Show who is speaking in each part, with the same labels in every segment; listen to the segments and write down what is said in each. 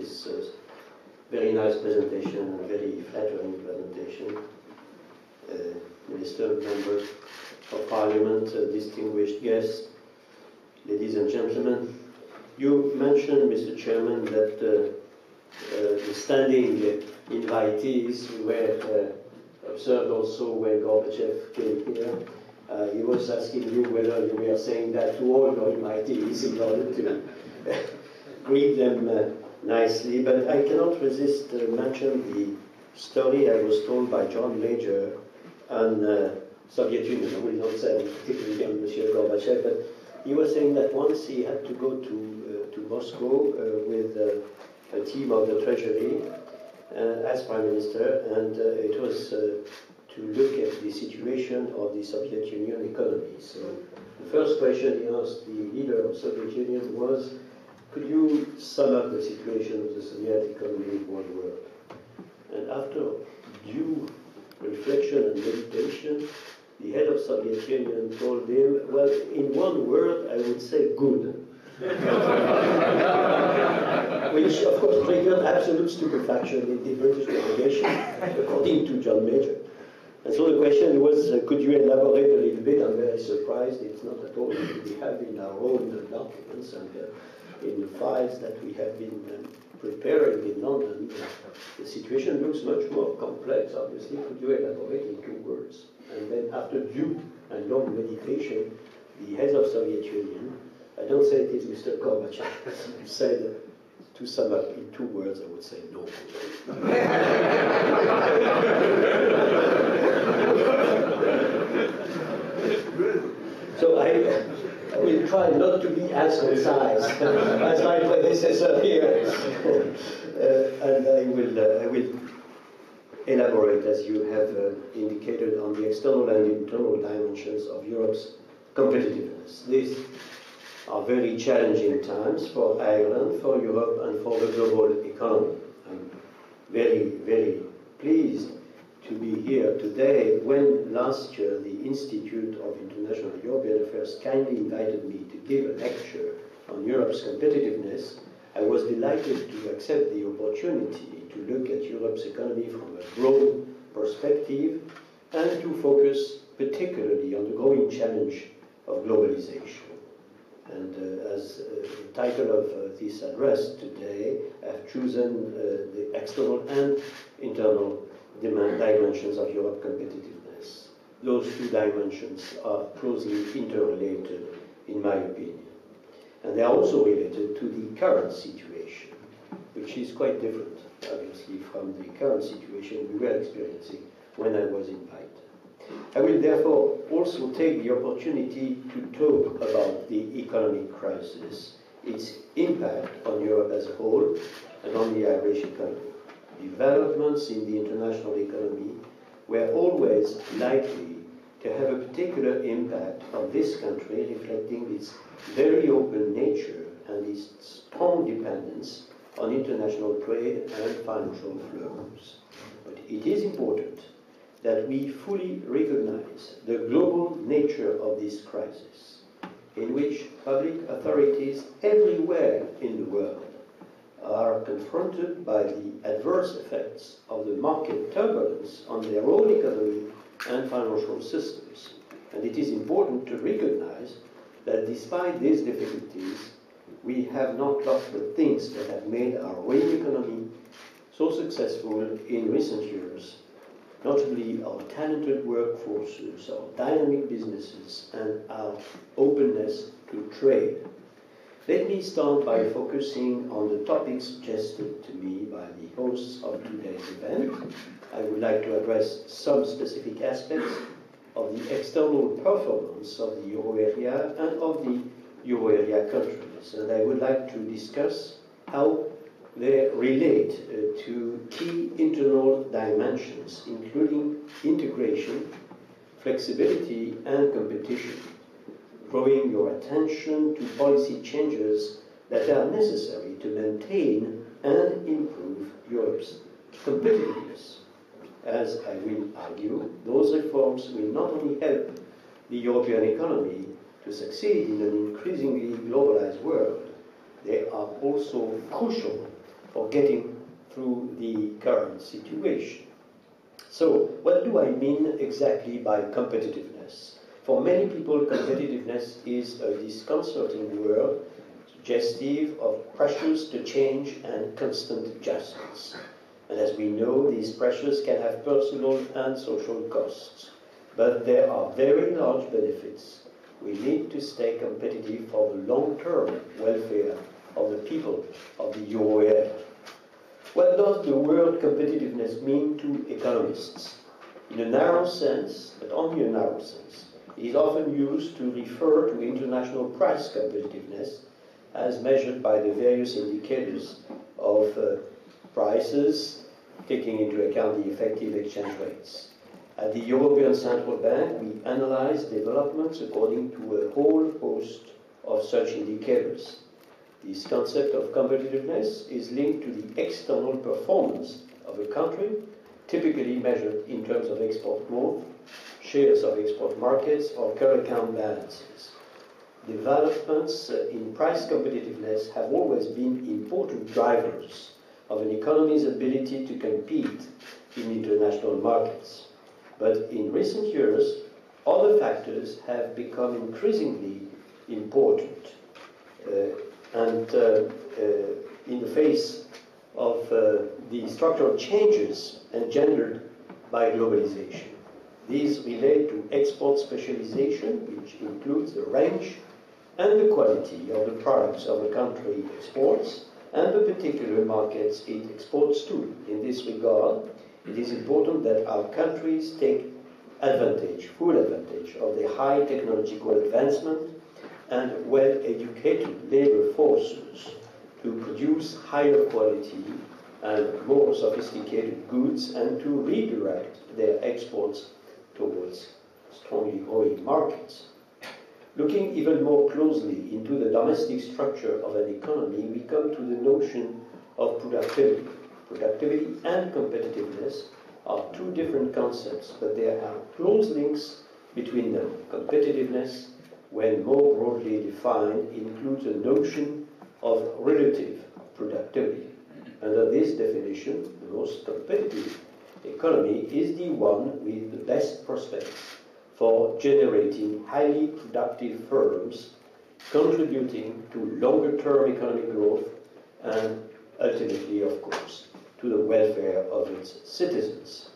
Speaker 1: this very nice presentation and very flattering presentation. Minister, members of Parliament, distinguished guests, ladies and gentlemen. You mentioned, Mr. Chairman, that the standing invitees were observed also when Gorbachev came here. He was asking you whether you were saying that to all your invitees in order to greet them nicely, but I cannot resist mentioning the story I was told by John Major on Soviet Union. I will not say particularly on Monsieur Gorbachev, but he was saying that once he had to go to Moscow with a team of the Treasury as Prime Minister, and it was to look at the situation of the Soviet Union economy. So the first question he asked the leader of the Soviet Union was, could you sum up the situation of the Soviet economy in one word? And after due reflection and meditation, the head of Soviet Union told him, well, in one word, I would say good. Which, of course, triggered absolute stupefaction in the British delegation, according to John Major. And so the question was, could you elaborate a little bit? I'm very surprised. It's not at all what we have in our own documents and in the files that we have been preparing in London. The situation looks much more complex, obviously. Could you elaborate in 2 words? And then after due and long meditation, the head of Soviet Union, I don't say it is Mr. Gorbachev, said, to sum up in 2 words, I would say no. So I will try not to be as concise as my predecessor here. And I will elaborate, as you have indicated, on the external and internal dimensions of Europe's competitiveness. These are very challenging times for Ireland, for Europe, and for the global economy. I'm very, very pleased to be here today when last year the Institute of International European Affairs kindly invited me to give a lecture on Europe's competitiveness. I was delighted to accept the opportunity to look at Europe's economy from a broad perspective and to focus particularly on the growing challenge of globalization. And as the title of this address today, I've chosen the external and internal dimensions of Europe's competitiveness. Those 2 dimensions are closely interrelated, in my opinion. And they are also related to the current situation, which is quite different, obviously, from the current situation we were experiencing when I was invited. I will therefore also take the opportunity to talk about the economic crisis, its impact on Europe as a whole, and on the Irish economy. Developments in the international economy were always likely to have a particular impact on this country, reflecting its very open nature and its strong dependence on international trade and financial flows. But it is important that we fully recognize the global nature of this crisis, in which public authorities everywhere in the world are confronted by the adverse effects of the market turbulence on their own economy and financial systems. And it is important to recognize that despite these difficulties, we have not lost the things that have made our own economy so successful in recent years, notably our talented workforces, our dynamic businesses, and our openness to trade. Let me start by focusing on the topics suggested to me by the hosts of today's event. I would like to address some specific aspects of the external performance of the euro area and of the euro area countries. And I would like to discuss how they relate to key internal dimensions, including integration, flexibility, and competition, drawing your attention to policy changes that are necessary to maintain and improve Europe's competitiveness. As I will argue, those reforms will not only help the European economy to succeed in an increasingly globalized world, they are also crucial for getting through the current situation. So, what do I mean exactly by competitiveness? For many people, competitiveness is a disconcerting word, suggestive of pressures to change and constant adjustments. And as we know, these pressures can have personal and social costs. But there are very large benefits. We need to stay competitive for the long-term welfare of the people of the euro area. What does the word competitiveness mean to economists? In a narrow sense, but only a narrow sense, it is often used to refer to international price competitiveness as measured by the various indicators of prices, taking into account the effective exchange rates. At the European Central Bank, we analyze developments according to a whole host of such indicators. This concept of competitiveness is linked to the external performance of a country, typically measured in terms of export growth, shares of export markets, or current account balances. Developments in price competitiveness have always been important drivers of an economy's ability to compete in international markets. But in recent years, other factors have become increasingly important. In the face of the structural changes engendered by globalization. These relate to export specialization, which includes the range and the quality of the products of a country exports and the particular markets it exports to. In this regard, it is important that our countries take full advantage of the high technological advancement and well-educated labor forces to produce higher quality and more sophisticated goods and to redirect their exports towards strongly growing markets. Looking even more closely into the domestic structure of an economy, we come to the notion of productivity. Productivity and competitiveness are two different concepts, but there are close links between them. Competitiveness, when more broadly defined, includes a notion of relative productivity. Under this definition, the most competitive economy is the one with the best prospects for generating highly productive firms, contributing to longer-term economic growth, and ultimately, of course, to the welfare of its citizens.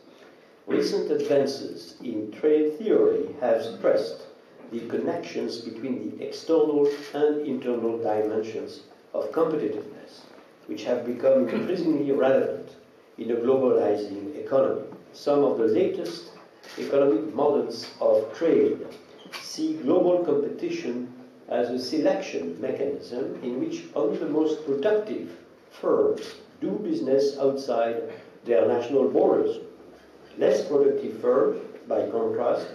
Speaker 1: Recent advances in trade theory have stressed the connections between the external and internal dimensions of competitiveness, which have become increasingly relevant in a globalizing economy. Some of the latest economic models of trade see global competition as a selection mechanism in which only the most productive firms do business outside their national borders. Less productive firms, by contrast,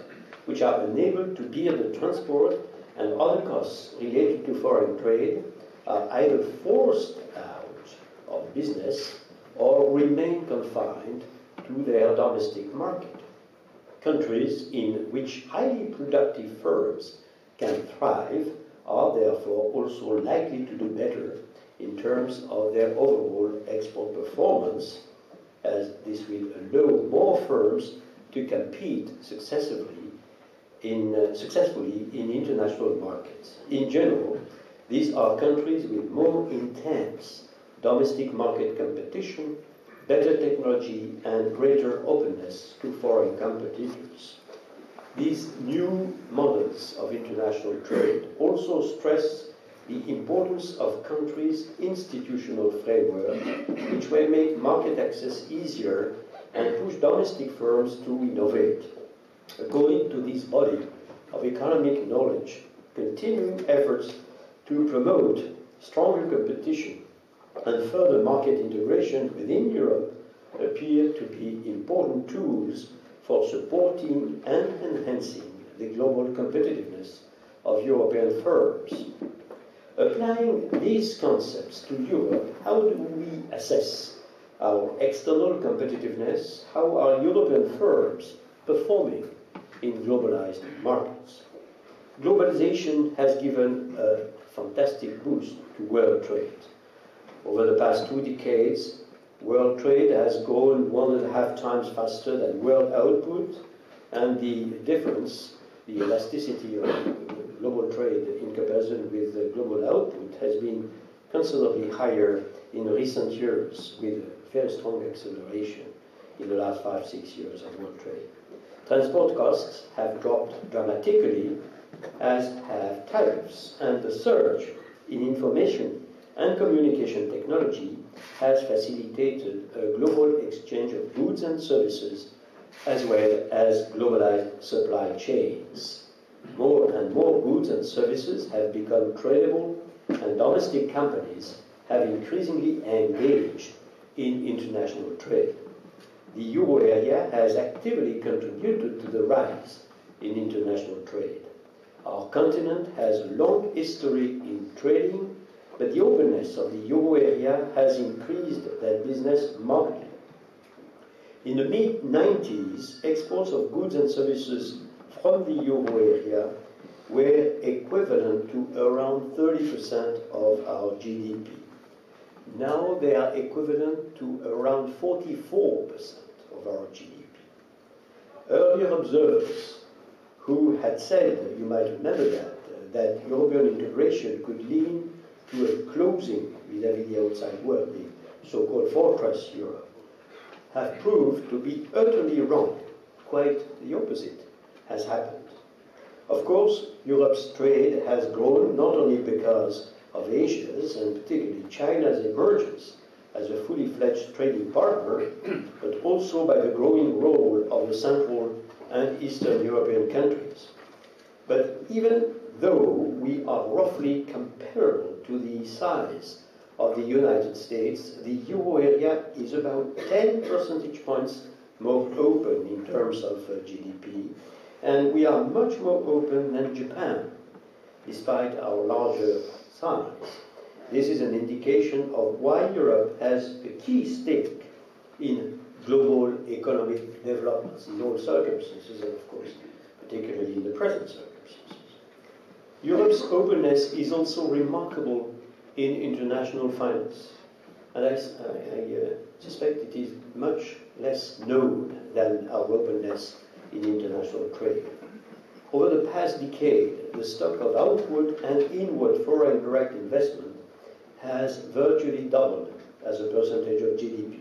Speaker 1: which are unable to bear the transport and other costs related to foreign trade, are either forced out of business or remain confined to their domestic market. Countries in which highly productive firms can thrive are therefore also likely to do better in terms of their overall export performance, as this will allow more firms to compete successfully in international markets. In general, these are countries with more intense domestic market competition, better technology, and greater openness to foreign competitors. These new models of international trade also stress the importance of countries' institutional framework, which will make market access easier and push domestic firms to innovate. According to this body of economic knowledge, continuing efforts to promote stronger competition and further market integration within Europe appear to be important tools for supporting and enhancing the global competitiveness of European firms. Applying these concepts to Europe, how do we assess our external competitiveness? How are European firms performing in globalized markets? Globalization has given a fantastic boost to world trade. Over the past 2 decades, world trade has grown 1.5 times faster than world output, and the difference, the elasticity of global trade in comparison with global output has been considerably higher in recent years, with very strong acceleration in the last 5-6 years of world trade. Transport costs have dropped dramatically, as have tariffs, and the surge in information and communication technology has facilitated a global exchange of goods and services, as well as globalized supply chains. More and more goods and services have become tradable, and domestic companies have increasingly engaged in international trade. The euro area has actively contributed to the rise in international trade. Our continent has a long history in trading, but the openness of the euro area has increased that business markedly. In the mid-90s, exports of goods and services from the euro area were equivalent to around 30% of our GDP. Now they are equivalent to around 44% of our GDP. Earlier observers who had said, you might remember that European integration could lead to a closing vis-à-vis the outside world, the so-called fortress Europe, have proved to be utterly wrong. Quite the opposite has happened. Of course, Europe's trade has grown not only because of Asia's, and particularly China's, emergence as a fully fledged trading partner, but also by the growing role of the Central and Eastern European countries. But even though we are roughly comparable to the size of the United States, the euro area is about 10 percentage points more open in terms of GDP, and we are much more open than Japan, despite our larger size. This is an indication of why Europe has a key stake in global economic developments in all circumstances, and of course, particularly in the present circumstances. Europe's openness is also remarkable in international finance, and I suspect it is much less known than our openness in international trade. Over the past decade, the stock of outward and inward foreign direct investment has virtually doubled as a percentage of GDP.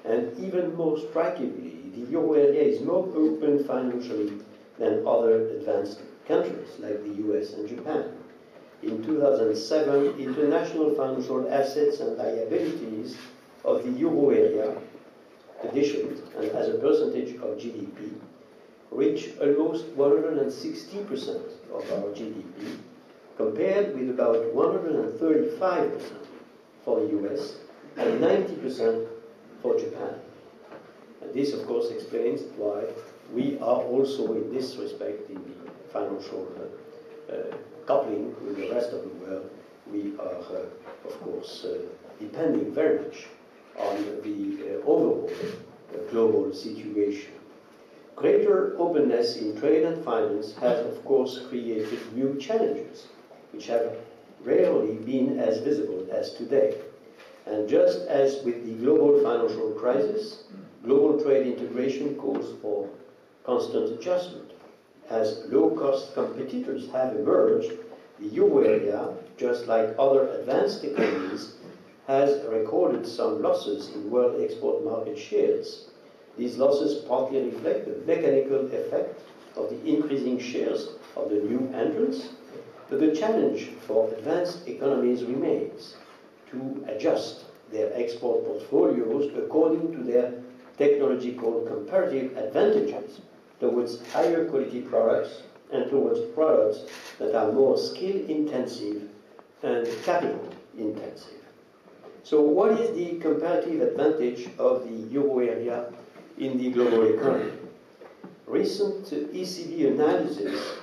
Speaker 1: And even more strikingly, the euro area is more open financially than other advanced countries like the US and Japan. In 2007, international financial assets and liabilities of the euro area, additioned and as a percentage of GDP, reached almost 160% of our GDP, compared with about 135% for the US and 90% for Japan. And this, of course, explains why we are also, in this respect, in the financial coupling with the rest of the world, we are, of course, depending very much on the overall global situation. Greater openness in trade and finance has, of course, created new challenges, which have rarely been as visible as today. And just as with the global financial crisis, global trade integration calls for constant adjustment. As low-cost competitors have emerged, the euro area, just like other advanced economies, has recorded some losses in world export market shares. These losses partly reflect the mechanical effect of the increasing shares of the new entrants, but the challenge for advanced economies remains to adjust their export portfolios according to their technological comparative advantages towards higher quality products and towards products that are more skill intensive and capital intensive. So what is the comparative advantage of the euro area in the global economy? Recent ECB analysis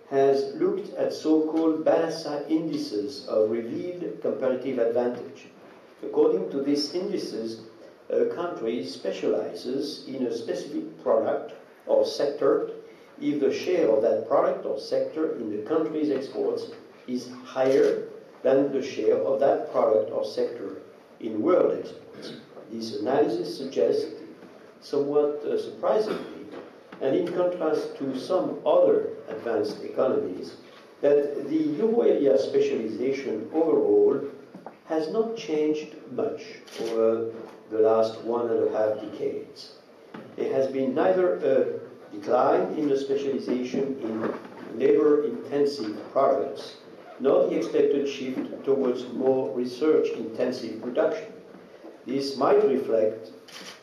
Speaker 1: has looked at so-called Balassa indices of revealed comparative advantage. According to these indices, a country specializes in a specific product or sector if the share of that product or sector in the country's exports is higher than the share of that product or sector in world exports. This analysis suggests, somewhat surprisingly, and in contrast to some other advanced economies, that the euro area specialization overall has not changed much over the last 1.5 decades. There has been neither a decline in the specialization in labor-intensive products, nor the expected shift towards more research-intensive production. This might reflect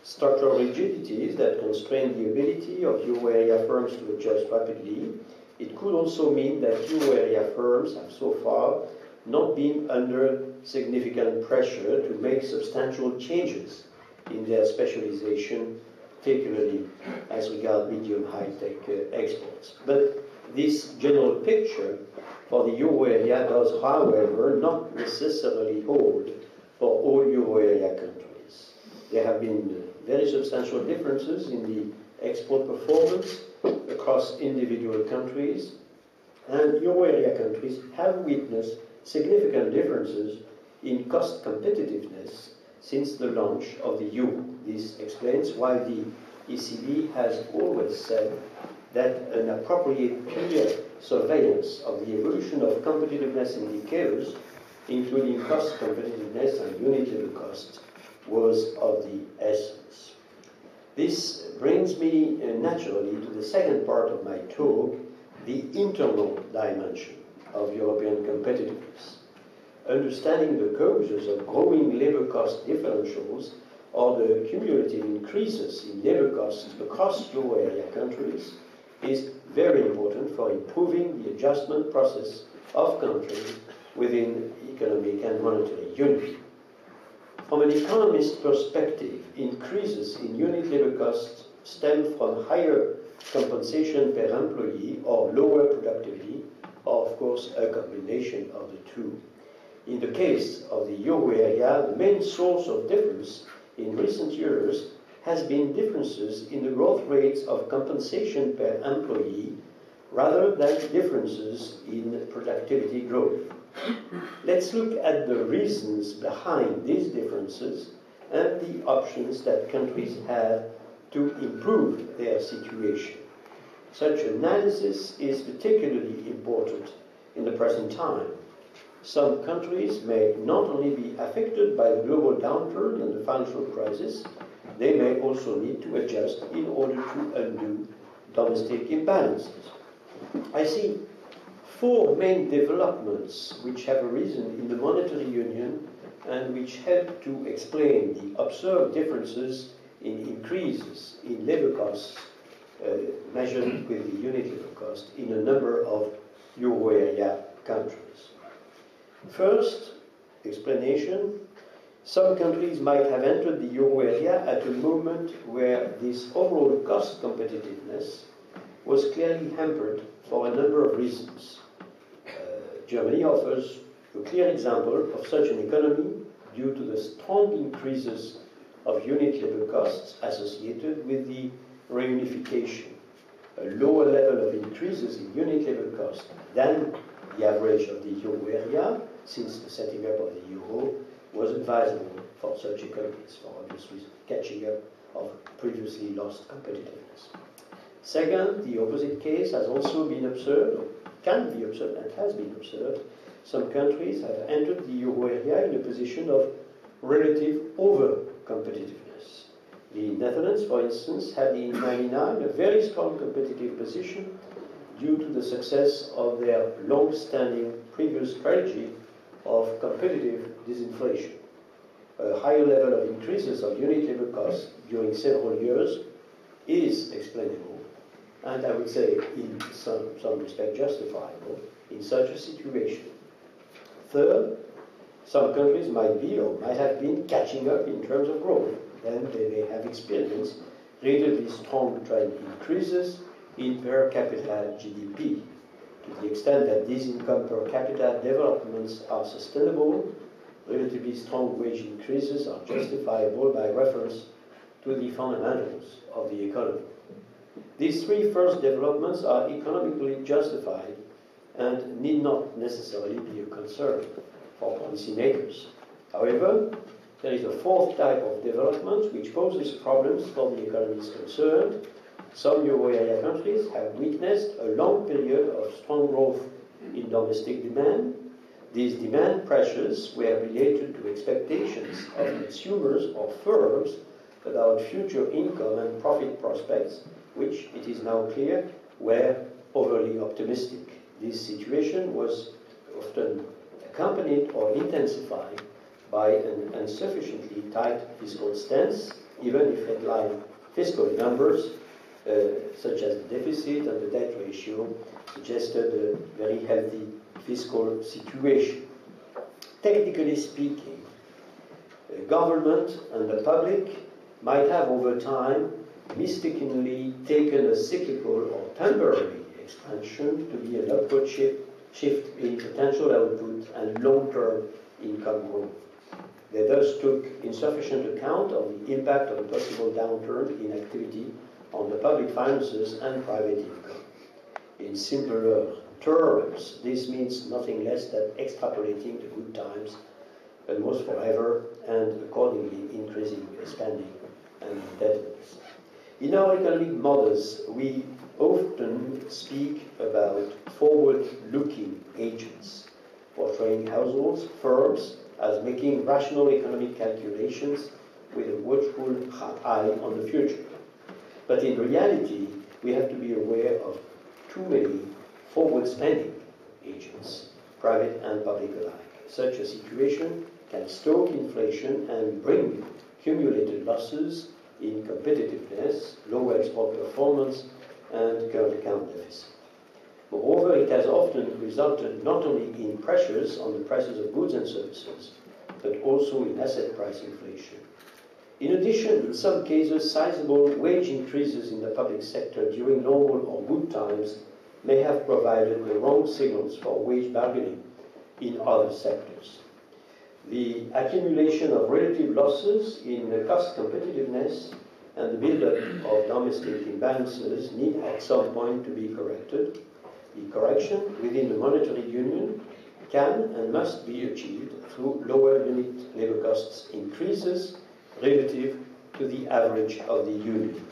Speaker 1: structural rigidities that constrain the ability of euro area firms to adjust rapidly. It could also mean that euro area firms have so far not been under significant pressure to make substantial changes in their specialization, particularly as regards medium high-tech exports. But this general picture for the euro area does, however, not necessarily hold for all euro area countries. There have been very substantial differences in the export performance across individual countries, and euro area countries have witnessed significant differences in cost competitiveness since the launch of the euro. This explains why the ECB has always said that an appropriate peer surveillance of the evolution of competitiveness indicators, including cost competitiveness and unit level cost, was of the essence. This brings me naturally to the second part of my talk, the internal dimension of European competitiveness. Understanding the causes of growing labor cost differentials or the cumulative increases in labor costs across euro area countries is very important for improving the adjustment process of countries within economic and monetary union. From an economist perspective, increases in unit labor costs stem from higher compensation per employee or lower productivity, or of course a combination of the two. In the case of the euro area, the main source of difference in recent years has been differences in the growth rates of compensation per employee rather than differences in productivity growth. Let's look at the reasons behind these differences and the options that countries have to improve their situation. Such analysis is particularly important in the present time. Some countries may not only be affected by the global downturn and the financial crisis, they may also need to adjust in order to undo domestic imbalances. I see four main developments which have arisen in the monetary union and which help to explain the observed differences in increases in labor costs measured with the unit labor cost in a number of euro area countries. First, explanation, some countries might have entered the euro area at a moment where this overall cost competitiveness was clearly hampered for a number of reasons. Germany offers a clear example of such an economy due to the strong increases of unit labor costs associated with the reunification. A lower level of increases in unit labor cost than the average of the euro area since the setting up of the euro was advisable for such economies, for obvious reasons, catching up of previously lost competitiveness. Second, the opposite case has also been observed, or can be observed, and has been observed. Some countries have entered the euro area in a position of relative over-competitiveness. The Netherlands, for instance, had in 1999 a very strong competitive position due to the success of their long-standing previous strategy of competitive disinflation. A higher level of increases of unit labor costs during several years is explainable, and I would say in some respect justifiable in such a situation. Third, some countries might be or might have been catching up in terms of growth. Then they may have experienced relatively strong trend increases in per capita GDP. To the extent that these income per capita developments are sustainable, relatively strong wage increases are justifiable by reference to the fundamentals of the economy. These three first developments are economically justified and need not necessarily be a concern for policymakers. However, there is a fourth type of development which poses problems for the economies concerned. Some euro area countries have witnessed a long period of strong growth in domestic demand. These demand pressures were related to expectations of consumers or firms about future income and profit prospects, which, it is now clear, were overly optimistic. This situation was often accompanied or intensified by an insufficiently tight fiscal stance, even if headline fiscal numbers, such as the deficit and the debt ratio, suggested a very healthy fiscal situation. Technically speaking, the government and the public might have over time mistakenly taken a cyclical or temporary expansion to be an upward shift in potential output and long-term income growth. They thus took insufficient account of the impact of a possible downturn in activity on the public finances and private income. In simpler terms, this means nothing less than extrapolating the good times, almost forever, and accordingly increasing spending and indebtedness. In our economic models, we often speak about forward-looking agents, portraying households, firms, as making rational economic calculations with a watchful eye on the future. But in reality, we have to be aware of too many forward-spending agents, private and public alike. Such a situation can stoke inflation and bring cumulated losses in competitiveness, low export performance, and current account deficit. Moreover, it has often resulted not only in pressures on the prices of goods and services, but also in asset price inflation. In addition, in some cases, sizable wage increases in the public sector during normal or good times may have provided the wrong signals for wage bargaining in other sectors. The accumulation of relative losses in cost competitiveness and the build-up of domestic imbalances need at some point to be corrected. The correction within the monetary union can and must be achieved through lower unit labor costs increases relative to the average of the union.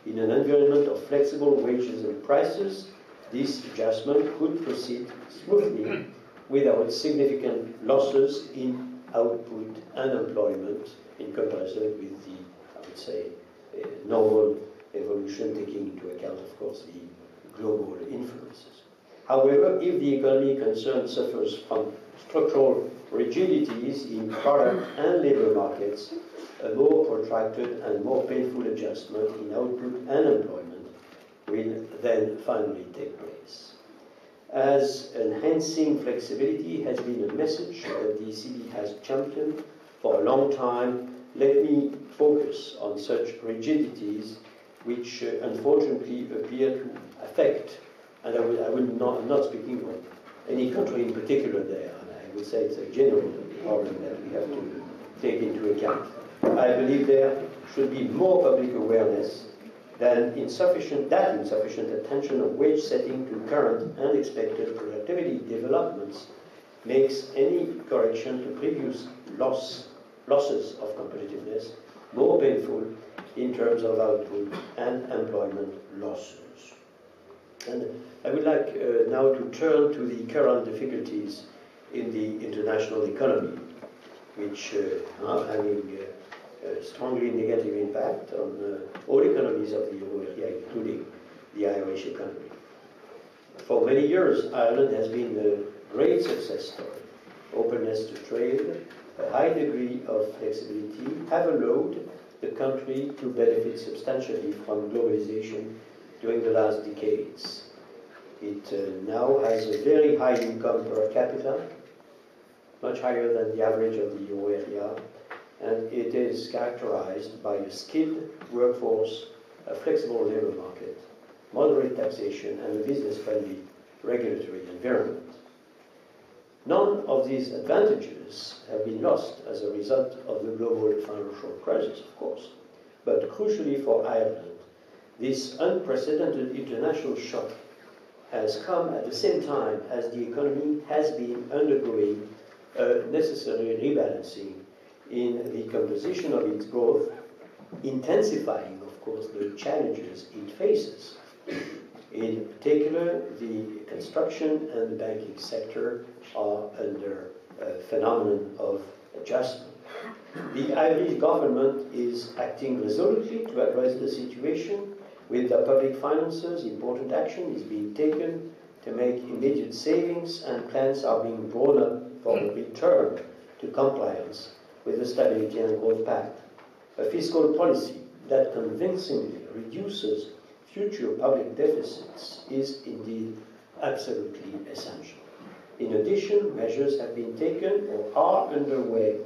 Speaker 1: In an environment of flexible wages and prices, this adjustment could proceed smoothly without significant losses in output and employment in comparison with the, I would say, normal evolution, taking into account, of course, the global influences. However, if the economy concerned suffers from structural rigidities in product and labor markets, a more protracted and more painful adjustment in output and employment will then finally take place. As enhancing flexibility has been a message that the ECB has championed for a long time, let me focus on such rigidities which unfortunately appear to affect, and I'm not speaking of any country in particular there, I would say it's a general problem that we have to take into account. I believe there should be more public awareness than insufficient attention of wage setting to current and expected productivity developments makes any correction to previous losses of competitiveness more painful in terms of output and employment losses. And I would like now to turn to the current difficulties in the international economy, which are having a strongly negative impact on all economies of the euro area, including the Irish economy. For many years, Ireland has been a great success story. Openness to trade, a high degree of flexibility have allowed the country to benefit substantially from globalization during the last decades. It now has a very high income per capita, much higher than the average of the euro area, and it is characterized by a skilled workforce, a flexible labor market, moderate taxation, and a business-friendly regulatory environment. None of these advantages have been lost as a result of the global financial crisis, of course. But crucially for Ireland, this unprecedented international shock has come at the same time as the economy has been undergoing a necessary rebalancing in the composition of its growth, intensifying, of course, the challenges it faces. In particular, the construction and the banking sector are under a phenomenon of adjustment. The Irish government is acting resolutely to address the situation. With the public finances, important action is being taken to make immediate savings, and plans are being drawn up for a return to compliance with the Stability and Growth Pact. A fiscal policy that convincingly reduces future public deficits is indeed absolutely essential. In addition, measures have been taken or are underway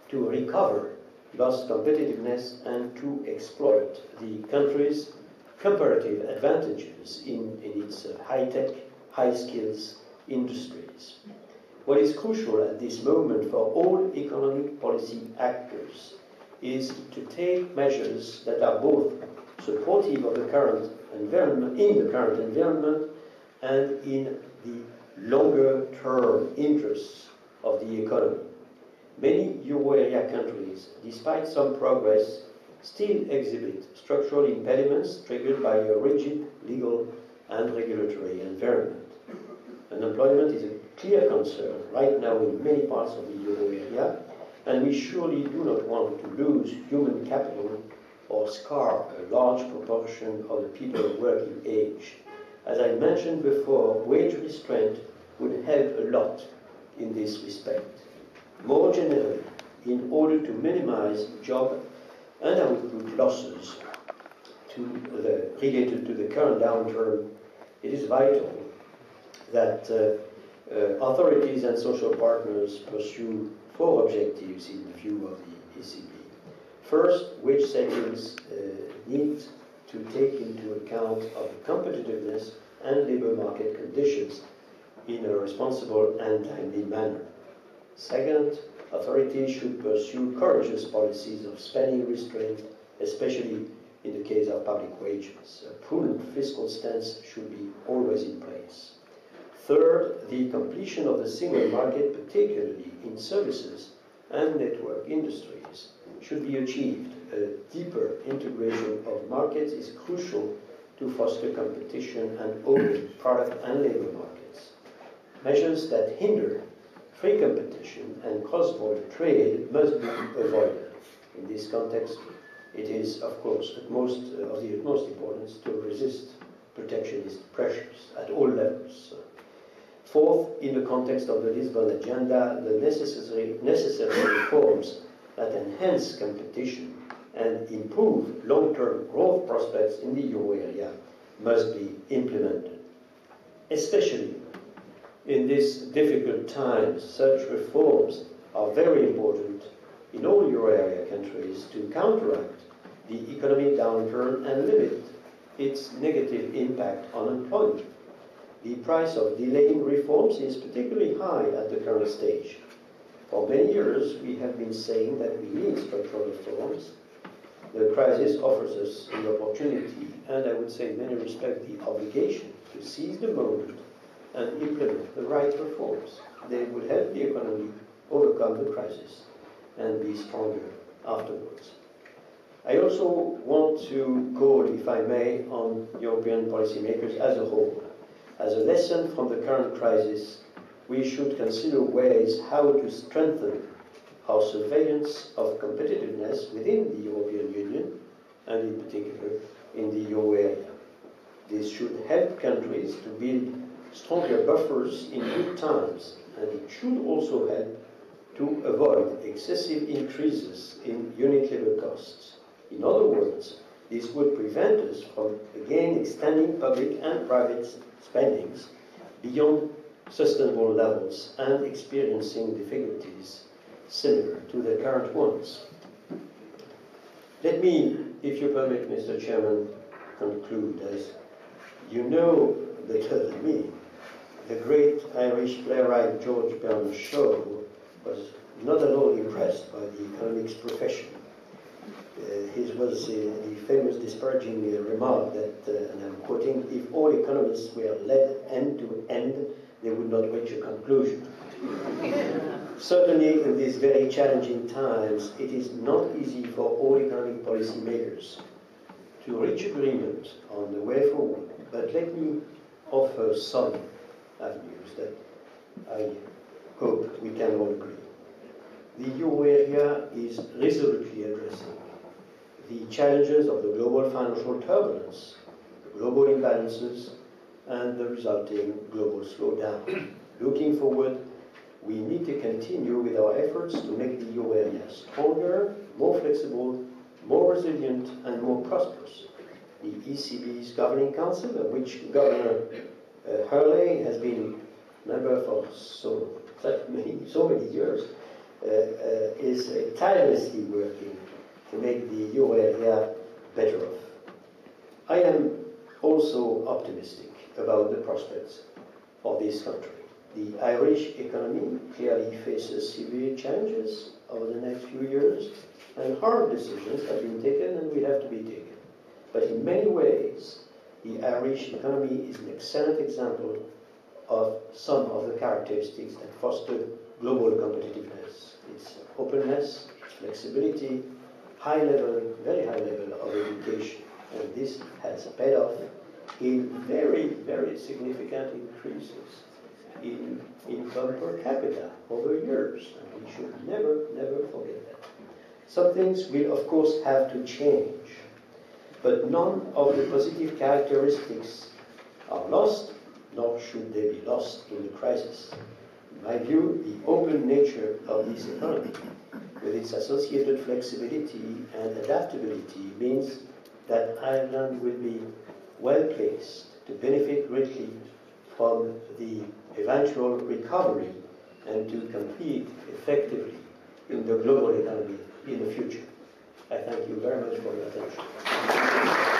Speaker 1: to recover lost competitiveness and to exploit the country's comparative advantages in its high-tech, high-skills industries. What is crucial at this moment for all economic policy actors is to take measures that are both supportive of the current environment, in the current environment, and in the longer-term interests of the economy. Many euro area countries, despite some progress, still exhibit structural impediments triggered by a rigid legal and regulatory environment. Unemployment is a clear concern right now in many parts of the euro area, and we surely do not want to lose human capital or scar a large proportion of the people of working age. As I mentioned before, wage restraint would help a lot in this respect. More generally, in order to minimize job and output losses related to the current downturn, it is vital that authorities and social partners pursue four objectives in the view of the ECB. First, wage settings need to take into account of the competitiveness and labor market conditions in a responsible and timely manner. Second, authorities should pursue courageous policies of spending restraint, especially in the case of public wages. A prudent fiscal stance should be always in place. Third, the completion of the single market, particularly in services and network industries, should be achieved. A deeper integration of markets is crucial to foster competition and open product and labor markets. Measures that hinder free competition and cross-border trade must be avoided. In this context, it is, of course, of the utmost importance to resist protectionist pressures at all levels. Fourth, in the context of the Lisbon Agenda, the necessary reforms that enhance competition and improve long-term growth prospects in the euro area must be implemented. Especially in these difficult times, such reforms are very important in all euro area countries to counteract the economic downturn and limit its negative impact on employment. The price of delaying reforms is particularly high at the current stage. For many years, we have been saying that we need structural reforms. The crisis offers us the opportunity, and I would say in many respects the obligation, to seize the moment and implement the right reforms. They would help the economy overcome the crisis and be stronger afterwards. I also want to call, if I may, on European policymakers as a whole. As a lesson from the current crisis, we should consider ways how to strengthen our surveillance of competitiveness within the European Union, and in particular in the euro area. This should help countries to build stronger buffers in good times, and it should also help to avoid excessive increases in unit labor costs. In other words, this would prevent us from again extending public and private spendings beyond sustainable levels and experiencing difficulties similar to the current ones. Let me, if you permit, Mr. Chairman, conclude. As you know better than me, the great Irish playwright George Bernard Shaw was not at all impressed by the economics profession. His was the famous disparaging remark that, and I'm quoting, if all economists were led end to end, they would not reach a conclusion. Certainly, in these very challenging times, it is not easy for all economic policy makers to reach agreement on the way forward. But let me offer some avenues that I hope we can all agree. The euro area is resolutely addressing the challenges of the global financial turbulence, the global imbalances, and the resulting global slowdown. Looking forward, we need to continue with our efforts to make the euro area stronger, more flexible, more resilient, and more prosperous. The ECB's Governing Council, of which Governor Hurley has been member for so many years, is tirelessly working to make the euro area better off. I am also optimistic about the prospects for this country. The Irish economy clearly faces severe challenges over the next few years, and hard decisions have been taken and will have to be taken. But in many ways, the Irish economy is an excellent example of some of the characteristics that foster global competitiveness. Its openness, its flexibility, high level, very high level of education. And this has paid off in very, very significant increases in income per capita over years. And we should never, never forget that. Some things will, of course, have to change. But none of the positive characteristics are lost, nor should they be lost in the crisis. In my view, the open nature of this economy, with its associated flexibility and adaptability, means that Ireland will be well placed to benefit greatly from the eventual recovery and to compete effectively in the global economy in the future. I thank you very much for your attention.